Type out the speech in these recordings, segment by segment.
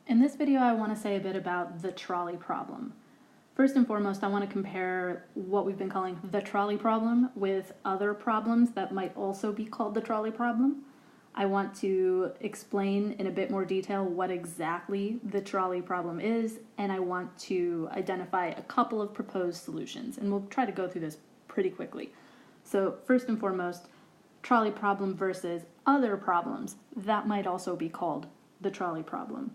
In this video, I want to say a bit about the trolley problem. First and foremost, I want to compare what we've been calling the trolley problem with other problems that might also be called the trolley problem. I want to explain in a bit more detail what exactly the trolley problem is, and I want to identify a couple of proposed solutions, and we'll try to go through this pretty quickly. So first and foremost, trolley problem versus other problems that might also be called the trolley problem.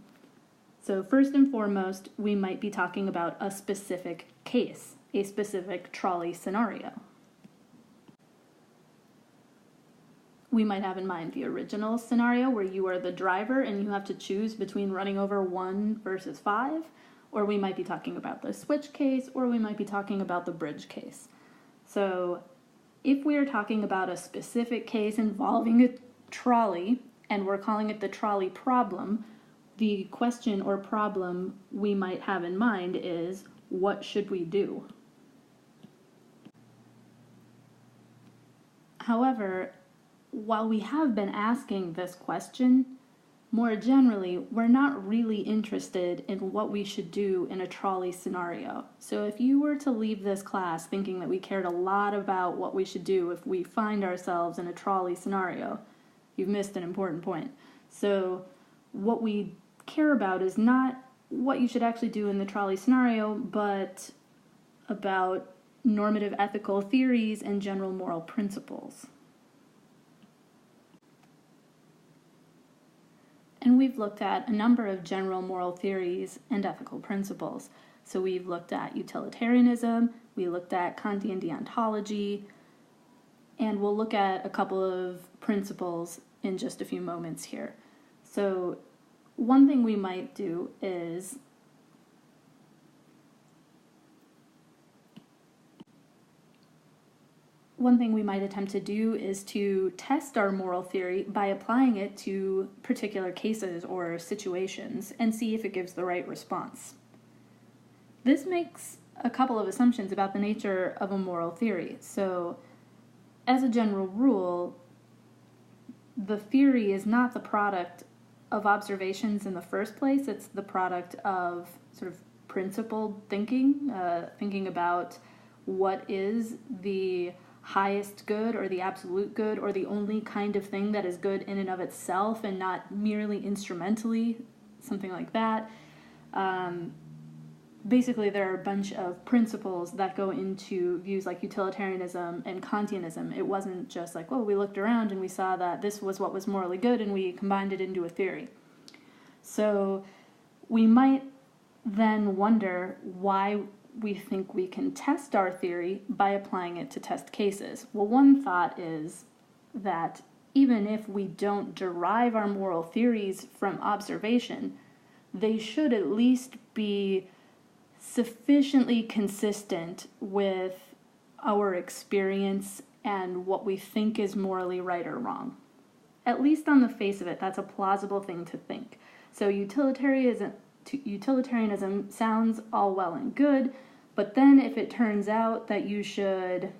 So first and foremost, we might be talking about a specific case, a specific trolley scenario. We might have in mind the original scenario where you are the driver and you have to choose between running over 1 versus 5, or we might be talking about the switch case, or we might be talking about the bridge case. So if we are talking about a specific case involving a trolley and we're calling it the trolley problem, the question or problem we might have in mind is, what should we do? However, while we have been asking this question, more generally, we're not really interested in what we should do in a trolley scenario. So if you were to leave this class thinking that we cared a lot about what we should do if we find ourselves in a trolley scenario, you've missed an important point. So what we care about is not what you should actually do in the trolley scenario, but about normative ethical theories and general moral principles. And we've looked at a number of general moral theories and ethical principles. So we've looked at utilitarianism, we looked at Kantian deontology, and we'll look at a couple of principles in just a few moments here. So one thing we might do is attempt to do is to test our moral theory by applying it to particular cases or situations and see if it gives the right response. This makes a couple of assumptions about the nature of a moral theory. So, as a general rule, the theory is not the product of observations in the first place. It's the product of sort of principled thinking, thinking about what is the highest good or the absolute good or the only kind of thing that is good in and of itself and not merely instrumentally, something like that. Basically, there are a bunch of principles that go into views like utilitarianism and Kantianism. It wasn't just like, well, we looked around and we saw that this was what was morally good and we combined it into a theory. So we might then wonder why we think we can test our theory by applying it to test cases. Well, one thought is that even if we don't derive our moral theories from observation, they should at least be sufficiently consistent with our experience and what we think is morally right or wrong. At least on the face of it, that's a plausible thing to think. So utilitarianism sounds all well and good, but then if it turns out that you should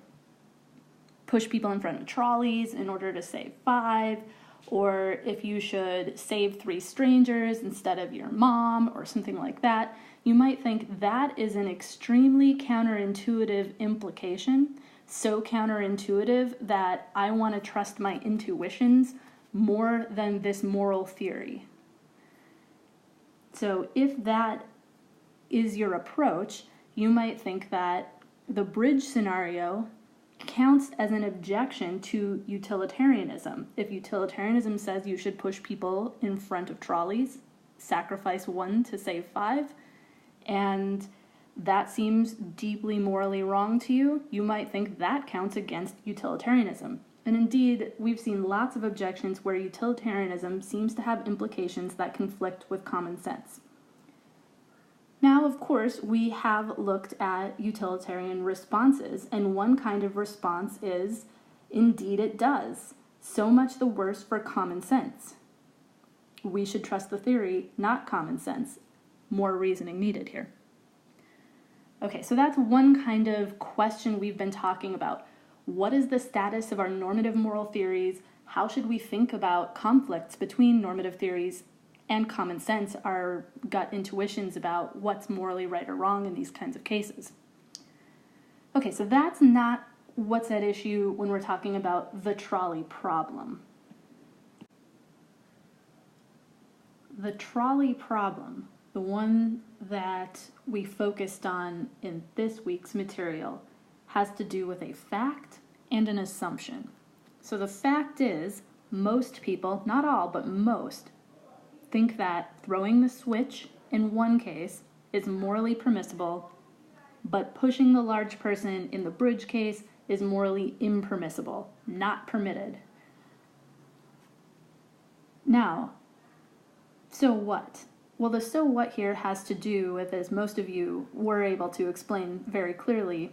push people in front of trolleys in order to save 5, or if you should save 3 strangers instead of your mom or something like that, you might think that is an extremely counterintuitive implication, so counterintuitive that I want to trust my intuitions more than this moral theory. So if that is your approach, you might think that the bridge scenario counts as an objection to utilitarianism. If utilitarianism says you should push people in front of trolleys, sacrifice 1 to save 5, and that seems deeply morally wrong to you, you might think that counts against utilitarianism. And indeed, we've seen lots of objections where utilitarianism seems to have implications that conflict with common sense. Now, of course, we have looked at utilitarian responses, and one kind of response is, indeed it does. So much the worse for common sense. We should trust the theory, not common sense. More reasoning needed here. Okay, so that's one kind of question we've been talking about. What is the status of our normative moral theories? How should we think about conflicts between normative theories and common sense, our gut intuitions about what's morally right or wrong in these kinds of cases. Okay, so that's not what's at issue when we're talking about the trolley problem. The trolley problem, the one that we focused on in this week's material, has to do with a fact and an assumption. So the fact is, most people, not all, but most, think that throwing the switch in one case is morally permissible, but pushing the large person in the bridge case is morally impermissible, not permitted. Now, so what? Well, the so what here has to do with, as most of you were able to explain very clearly,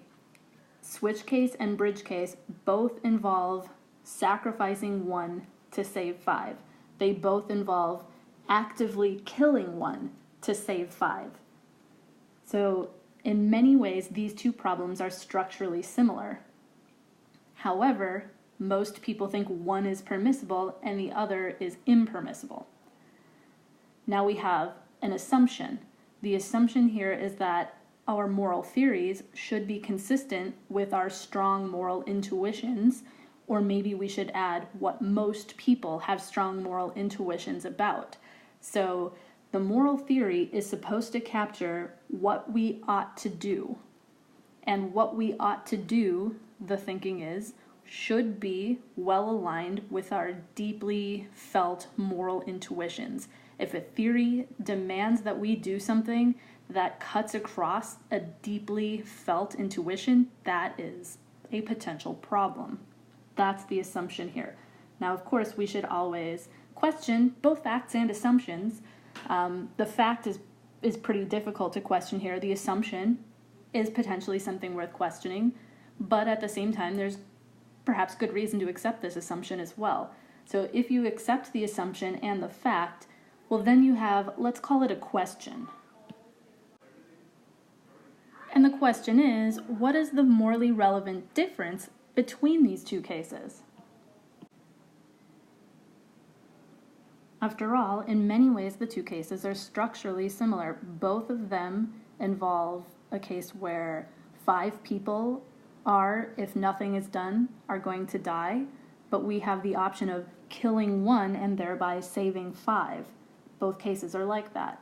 switch case and bridge case both involve sacrificing one to save five. They both involve actively killing one to save five. So in many ways, these two problems are structurally similar. However, most people think one is permissible and the other is impermissible. Now we have an assumption. The assumption here is that our moral theories should be consistent with our strong moral intuitions, or maybe we should add what most people have strong moral intuitions about. So the moral theory is supposed to capture what we ought to do. And what we ought to do, the thinking is, should be well aligned with our deeply felt moral intuitions. If a theory demands that we do something that cuts across a deeply felt intuition, that is a potential problem. That's the assumption here. Now, of course, we should always question both facts and assumptions. The fact is pretty difficult to question here. The assumption is potentially something worth questioning, but at the same time, there's perhaps good reason to accept this assumption as well. So if you accept the assumption and the fact, well, then you have, let's call it a question. And the question is, what is the morally relevant difference between these two cases? After all, in many ways, the two cases are structurally similar. Both of them involve a case where 5 people are, if nothing is done, are going to die, but we have the option of killing one and thereby saving 5. Both cases are like that.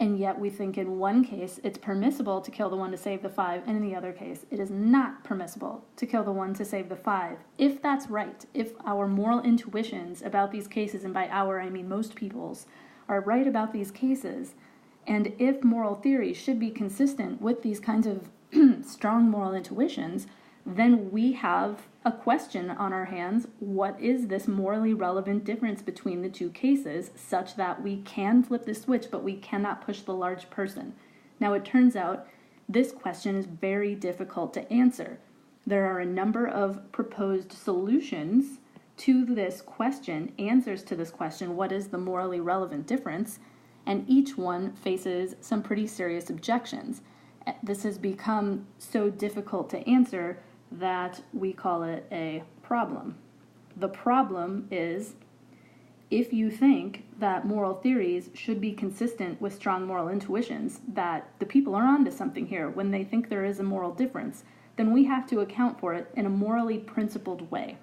And yet we think in one case it's permissible to kill the one to save the 5, and in the other case it is not permissible to kill the one to save the 5. If that's right, if our moral intuitions about these cases, and by our I mean most people's, are right about these cases, and if moral theory should be consistent with these kinds of strong moral intuitions, then we have a question on our hands. What is this morally relevant difference between the two cases such that we can flip the switch but we cannot push the large person? Now it turns out this question is very difficult to answer. There are a number of proposed solutions to this question, answers to this question, what is the morally relevant difference? And each one faces some pretty serious objections. This has become so difficult to answer that we call it a problem. The problem is, if you think that moral theories should be consistent with strong moral intuitions, that the people are onto something here when they think there is a moral difference, then we have to account for it in a morally principled way.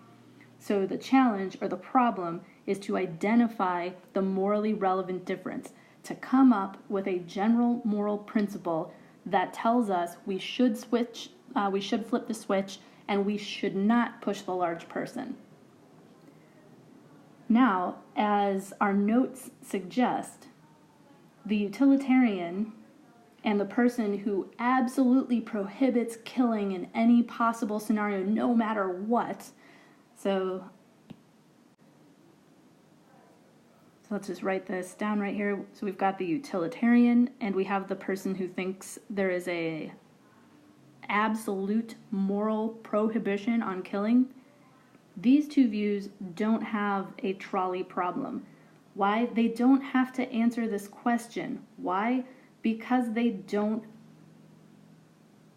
So the challenge or the problem is to identify the morally relevant difference, to come up with a general moral principle that tells us we should switch, we should flip the switch, and we should not push the large person. Now, as our notes suggest, the utilitarian and the person who absolutely prohibits killing in any possible scenario, no matter what, so let's just write this down right here. So we've got the utilitarian, and we have the person who thinks there is a absolute moral prohibition on killing. These two views don't have a trolley problem. Why? They don't have to answer this question. Why? Because they don't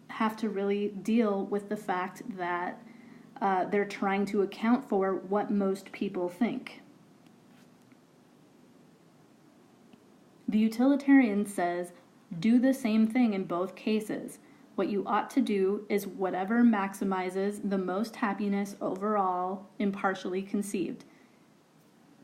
have to really deal with the fact that they're trying to account for what most people think. The utilitarian says, do the same thing in both cases. What you ought to do is whatever maximizes the most happiness overall, impartially conceived.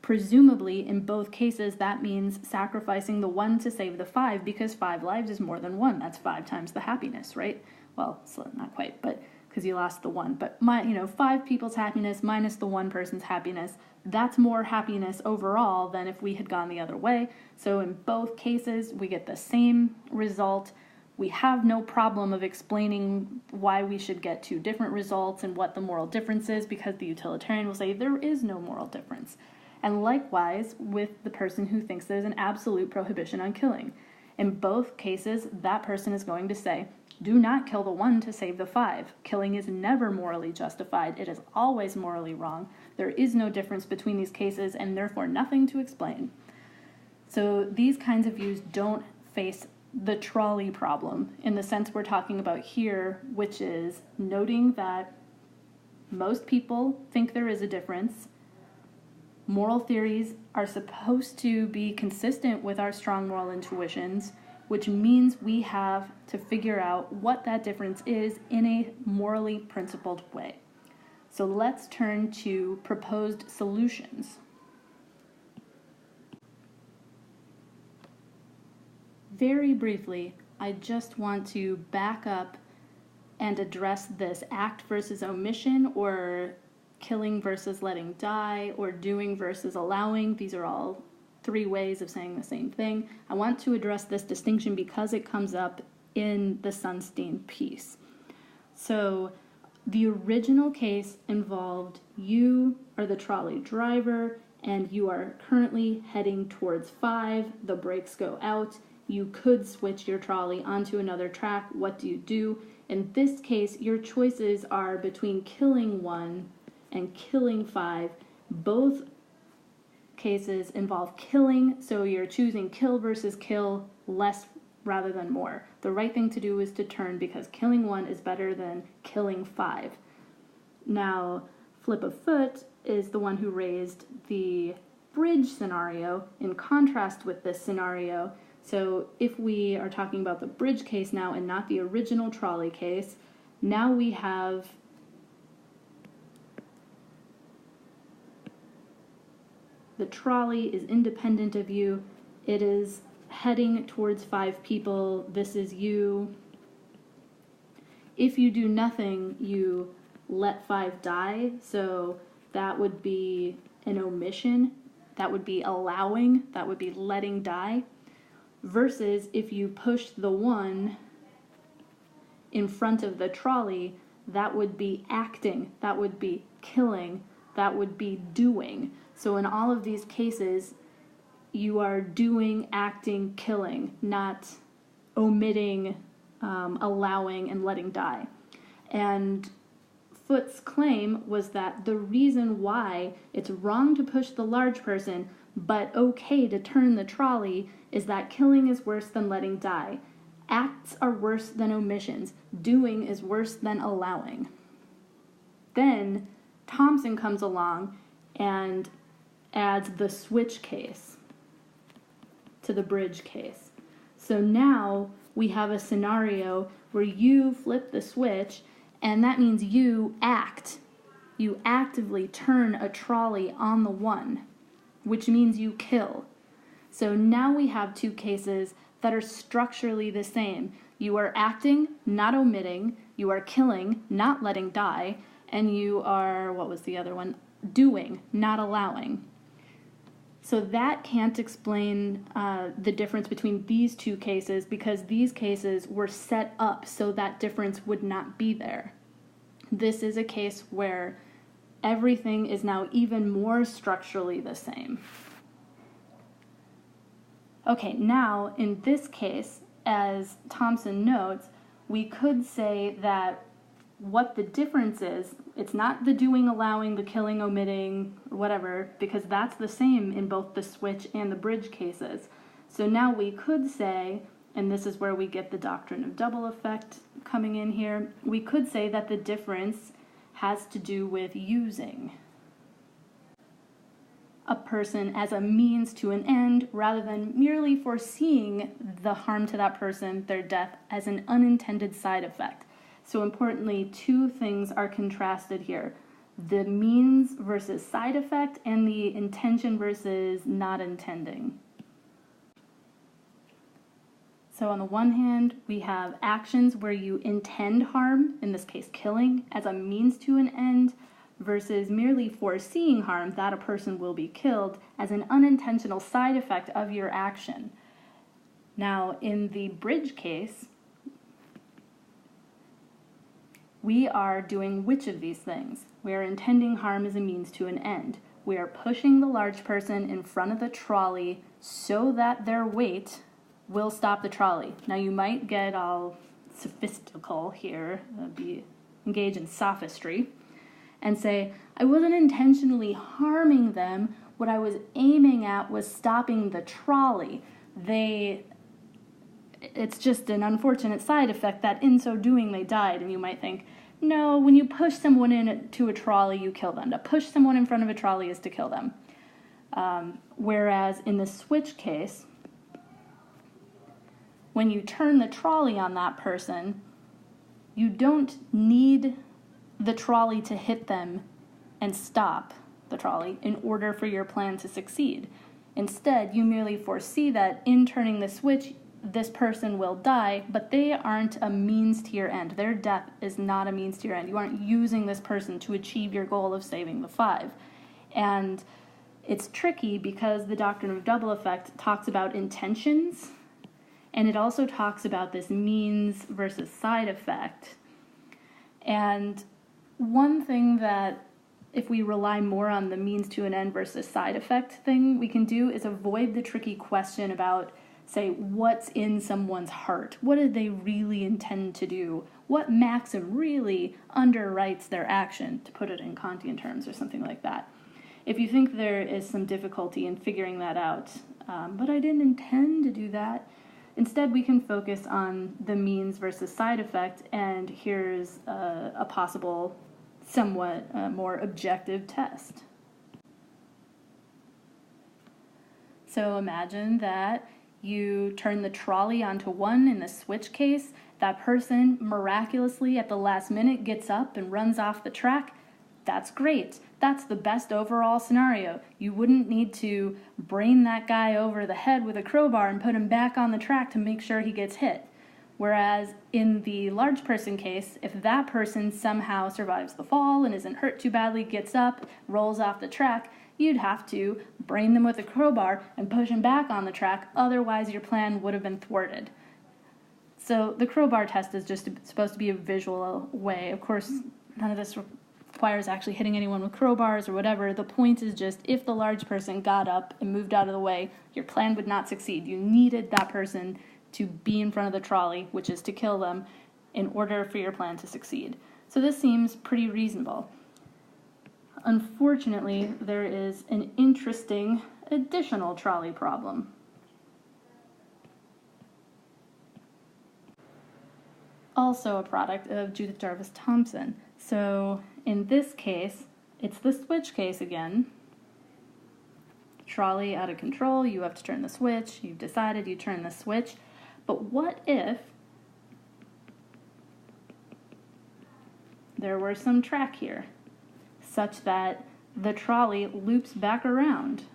Presumably, in both cases, that means sacrificing the 1 to save the 5, because 5 lives is more than 1. That's 5 times the happiness, right? Well, so not quite, but because you lost the 1. But 5 people's happiness minus the 1 person's happiness, that's more happiness overall than if we had gone the other way. So in both cases, we get the same result. We have no problem of explaining why we should get 2 different results and what the moral difference is, because the utilitarian will say there is no moral difference. And likewise with the person who thinks there's an absolute prohibition on killing. In both cases, that person is going to say, do not kill the 1 to save the 5. Killing is never morally justified. It is always morally wrong. There is no difference between these cases, and therefore nothing to explain. So these kinds of views don't face the trolley problem in the sense we're talking about here, which is noting that most people think there is a difference. Moral theories are supposed to be consistent with our strong moral intuitions, which means we have to figure out what that difference is in a morally principled way. So let's turn to proposed solutions. Very briefly, I just want to back up and address this act versus omission, or killing versus letting die, or doing versus allowing. These are all 3 ways of saying the same thing. I want to address this distinction because it comes up in the Sunstein piece. So the original case involved you are the trolley driver and you are currently heading towards 5. The brakes go out. You could switch your trolley onto another track. What do you do? In this case, your choices are between killing 1 and killing 5. Both cases involve killing, so you're choosing kill versus kill, less rather than more. The right thing to do is to turn, because killing 1 is better than killing 5. Now, Flip of Foot is the one who raised the bridge scenario in contrast with this scenario. So if we are talking about the bridge case now and not the original trolley case, now we have the trolley is independent of you. It is heading towards 5 people. This is you. If you do nothing, you let 5 die. So that would be an omission. That would be allowing. That would be letting die. Versus if you push the 1 in front of the trolley, that would be acting. That would be killing. That would be doing. So in all of these cases, you are doing, acting, killing, not omitting, allowing, and letting die. And Foot's claim was that the reason why it's wrong to push the large person, but okay to turn the trolley, is that killing is worse than letting die. Acts are worse than omissions. Doing is worse than allowing. Then Thompson comes along and adds the switch case to the bridge case. So now we have a scenario where you flip the switch, and that means you act. You actively turn a trolley on the 1, which means you kill. So now we have 2 cases that are structurally the same. You are acting, not omitting. You are killing, not letting die. And you are, what was the other one? Doing, not allowing. So that can't explain the difference between these 2 cases, because these cases were set up so that difference would not be there. This is a case where everything is now even more structurally the same. Okay, now in this case, as Thompson notes, we could say that what the difference is, it's not the doing, allowing, the killing, omitting, or whatever, because that's the same in both the switch and the bridge cases. So now we could say, and this is where we get the doctrine of double effect coming in here, we could say that the difference has to do with using. a person as a means to an end rather than merely foreseeing the harm to that person, their death, as an unintended side effect. So importantly, two things are contrasted here: the means versus side effect, and the intention versus not intending. So on the one hand, we have actions where you intend harm, in this case killing, as a means to an end, versus merely foreseeing harm, that a person will be killed, as an unintentional side effect of your action. Now, in the bridge case, we are doing which of these things? We are intending harm as a means to an end. We are pushing the large person in front of the trolley so that their weight will stop the trolley. Now, you might get all sophistical here, engage in sophistry, and say, I wasn't intentionally harming them. What I was aiming at was stopping the trolley. It's just an unfortunate side effect that in so doing they died. And you might think, no, when you push someone into a trolley, you kill them. To push someone in front of a trolley is to kill them. Whereas in the switch case, when you turn the trolley on that person, you don't need the trolley to hit them and stop the trolley in order for your plan to succeed. Instead, you merely foresee that in turning the switch, this person will die, but they aren't a means to your end. Their death is not a means to your end. You aren't using this person to achieve your goal of saving the 5. And it's tricky because the doctrine of double effect talks about intentions, and it also talks about this means versus side effect. And one thing that, if we rely more on the means to an end versus side effect thing, we can do is avoid the tricky question about, say, what's in someone's heart? What did they really intend to do? What maxim really underwrites their action, to put it in Kantian terms or something like that? If you think there is some difficulty in figuring that out, but I didn't intend to do that, instead we can focus on the means versus side effect, and here's a possible, somewhat more objective test. So imagine that you turn the trolley onto one in the switch case. That person miraculously at the last minute gets up and runs off the track. That's great. That's the best overall scenario. You wouldn't need to brain that guy over the head with a crowbar and put him back on the track to make sure he gets hit. Whereas in the large person case, if that person somehow survives the fall and isn't hurt too badly, gets up, rolls off the track, you'd have to brain them with a crowbar and push them back on the track, otherwise your plan would have been thwarted. So the crowbar test is just supposed to be a visual way. Of course, none of this requires actually hitting anyone with crowbars or whatever. The point is just, if the large person got up and moved out of the way, your plan would not succeed. You needed that person to be in front of the trolley, which is to kill them, in order for your plan to succeed. So this seems pretty reasonable. Unfortunately, there is an interesting additional trolley problem. Also a product of Judith Jarvis Thompson. So in this case, it's the switch case again. Trolley out of control, you have to turn the switch, you've decided you turn the switch. But what if there were some track here, such that the trolley loops back around?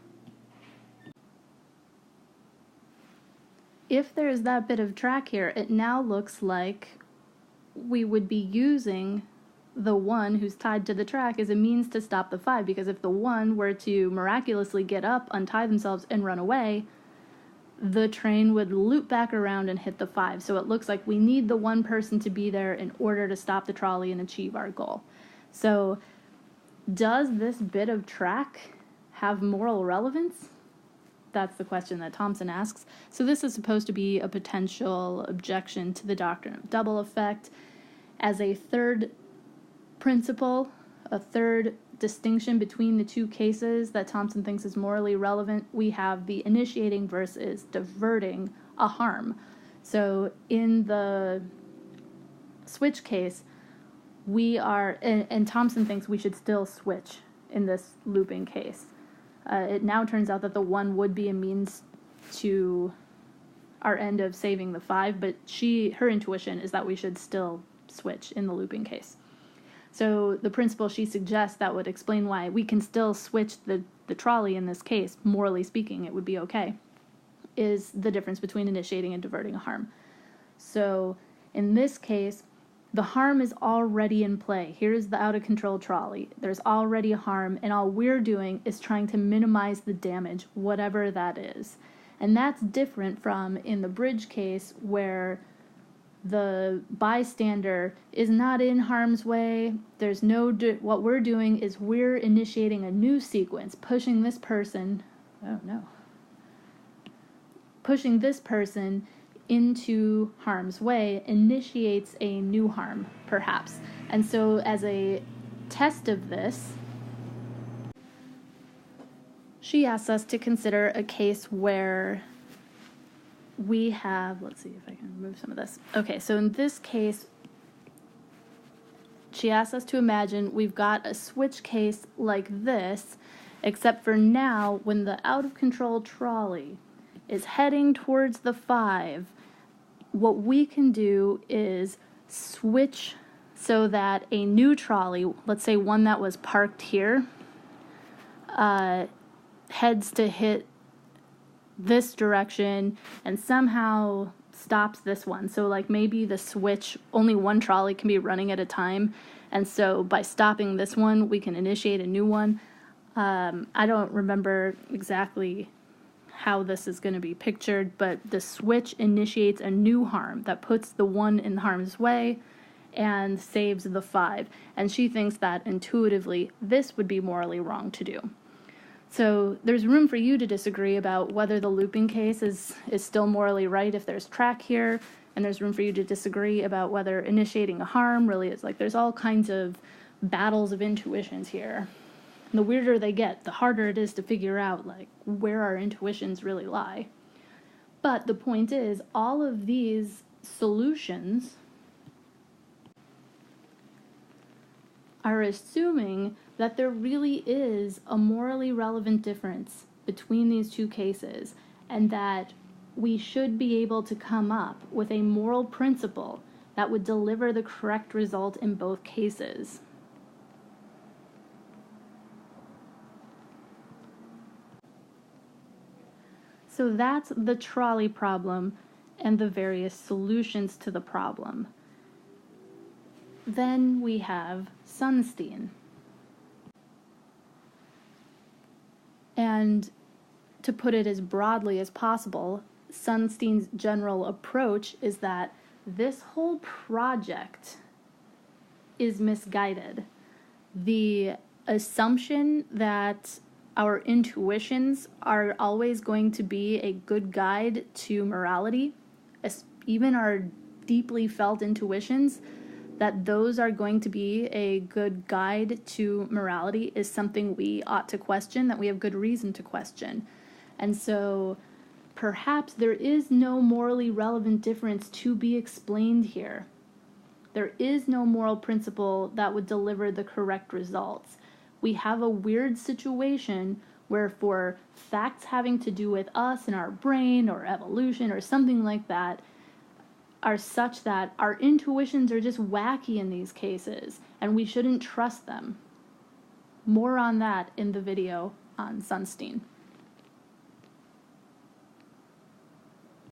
If there's that bit of track here, it now looks like we would be using the one who's tied to the track as a means to stop the 5, because if the one were to miraculously get up, untie themselves, and run away, the train would loop back around and hit the 5. So it looks like we need the one person to be there in order to stop the trolley and achieve our goal. So does this bit of track have moral relevance? That's the question that Thompson asks. So this is supposed to be a potential objection to the doctrine of double effect. As a third principle, a third distinction between the two cases that Thompson thinks is morally relevant, we have the initiating versus diverting a harm. So in the switch case, we are, and Thompson thinks we should still switch in this looping case. It now turns out that the 1 would be a means to our end of saving the 5, but her intuition is that we should still switch in the looping case. So the principle she suggests that would explain why we can still switch the trolley in this case, morally speaking, it would be okay, is the difference between initiating and diverting a harm. So in this case, the harm is already in play. Here's the out-of-control trolley. There's already a harm, and all we're doing is trying to minimize the damage, whatever that is. And that's different from in the bridge case where the bystander is not in harm's way. There's no what we're doing is we're initiating a new sequence, pushing this person into harm's way initiates a new harm, perhaps. And so as a test of this, she asks us to consider a case where we have, let's see if I can remove some of this. Okay, so in this case, she asks us to imagine we've got a switch case like this, except for now, when the out-of-control trolley is heading towards the 5, what we can do is switch so that a new trolley, let's say one that was parked here, heads to hit this direction and somehow stops this one. So like maybe the switch, only one trolley can be running at a time, and so by stopping this one we can initiate a new one. I don't remember exactly how this is going to be pictured, but the switch initiates a new harm that puts the 1 in harm's way and saves the 5, and she thinks that intuitively this would be morally wrong to do. So there's room for you to disagree about whether the looping case is still morally right if there's track here, and there's room for you to disagree about whether initiating a harm really is. Like, there's all kinds of battles of intuitions here. And the weirder they get, the harder it is to figure out, like, where our intuitions really lie. But the point is, all of these solutions are assuming that there really is a morally relevant difference between these two cases, and that we should be able to come up with a moral principle that would deliver the correct result in both cases. So that's the trolley problem and the various solutions to the problem. Then we have Sunstein. And to put it as broadly as possible, Sunstein's general approach is that this whole project is misguided. The assumption that our intuitions are always going to be a good guide to morality, even our deeply felt intuitions, that those are going to be a good guide to morality is something we ought to question, that we have good reason to question. And so perhaps there is no morally relevant difference to be explained here. There is no moral principle that would deliver the correct results. We have a weird situation where, for facts having to do with us and our brain or evolution or something like that, are such that our intuitions are just wacky in these cases, and we shouldn't trust them. More on that in the video on Sunstein.